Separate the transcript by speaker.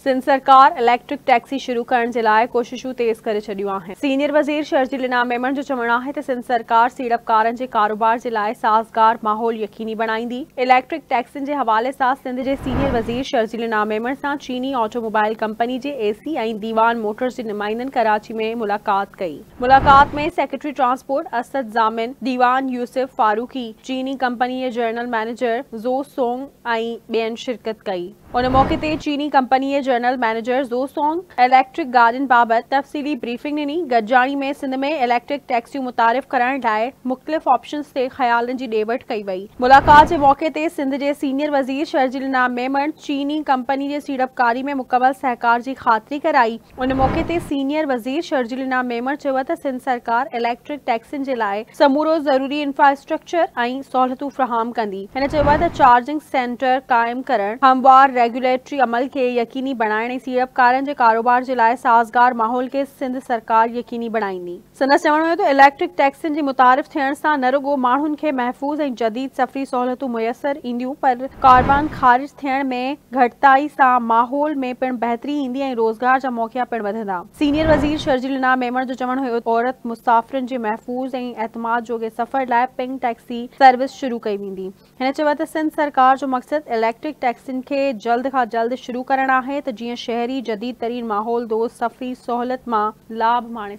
Speaker 1: सिंध सरकार electric taxi शुरू करण जे लाइ कोशिशूं तेज़ करे छॾियूं आहिनि। सीनियर वज़ीर शर्जील इनाम मेमण जो चवणु आहे त सिंध सरकार सीड़पकारनि जे कारोबार जे लाइ साज़गार माहौल यकीनी बणाईंदी। इलेक्ट्रिक टैक्सियुनि जे हवाले सां सिंध जे सीनियर वज़ीर शर्जील इनाम मेमण सां चीनी ऑटोमोबाइल कंपनी जे एसी ऐं दीवान मोटर्स जे नुमाइंदनि कराची में मुलाक़ात कई। मुलाक़ात में सेक्रेटरी ट्रांसपोर्ट असद जामिन, दीवान यूसुफ फारूकी, चीनी कंपनी जे जनरल मैनेजर ज़ो सोंग ऐं ॿियनि शिरकत कई। उन मौके ते चीनी कंपनी जे जनरल मैनेजर ज़ो सोंग इलेक्ट्रिक गाॾियुनि बाबति तफ़सीली ब्रीफिंग ॾिनी। गॾिजाणी में सिंध में इलेक्ट्रिक टैक्सियूं मुतारिफ़ करण लाइ मुख़्तलिफ़ ऑप्शन्स ते ख़यालनि जी ॾे वठि कई वई। मुलाक़ात जे मौके ते सिंध जे सीनियर वज़ीर शर्जील इनाम मेमण चीनी कंपनी जे सीड़पकारी में मुकमल सहकार जी ख़ातिरी कराई। उन मौके ते सीनियर वज़ीर शर्जील इनाम मेमण चयो त सिंध सरकार इलेक्ट्रिक टैक्सियुनि जे लाइ समूरो ज़रूरी इंफ्रास्ट्रक्चर ऐं सहूलियतूं फ़राहम कंदी। हिन चयो त चार्जिंग सेंटर क़ाइमु करण, हमवार रेगुलेटरी अमल के यकीनी बनाइण ऐं सीड़पकारनि जे कारोबार जे लाइ साज़गार माहौल के सिंध सरकार यकीनी बणाईंदी। संदसि चवणु हुयो त इलेक्ट्रिक टैक्सियुनि जी मुतारिफ़ थियण सां न रुॻो माण्हुनि खे महफ़ूज़ ऐं जदीद सफ़री सहूलियतूं मुयसर ईंदियूं, पर कारवान ख़ारिज थियण में घटिताई सां माहौल में पिणु बहितरी ईंदी ऐं रोज़गार जा मौक़ा पिणु वधंदा। सीनियर वज़ीर शर्जील इनाम मेमण जो चवणु हुयो औरत मुसाफ़िरनि जे महफ़ूज़ ऐं एतमाद जोगे सफ़र लाइ पिंक टैक्सी सर्विस शुरू कई वेंदी। हिन चयो त सिंध सरकार जो मक़सदु इलेक्ट्रिक टैक्सियुनि खे जल्द खां जल्द शुरू करणु आहे त जीअं शहरी जदीद तरीन माहौल दोस्त सफ़री सहूलियत मां लाभ माणे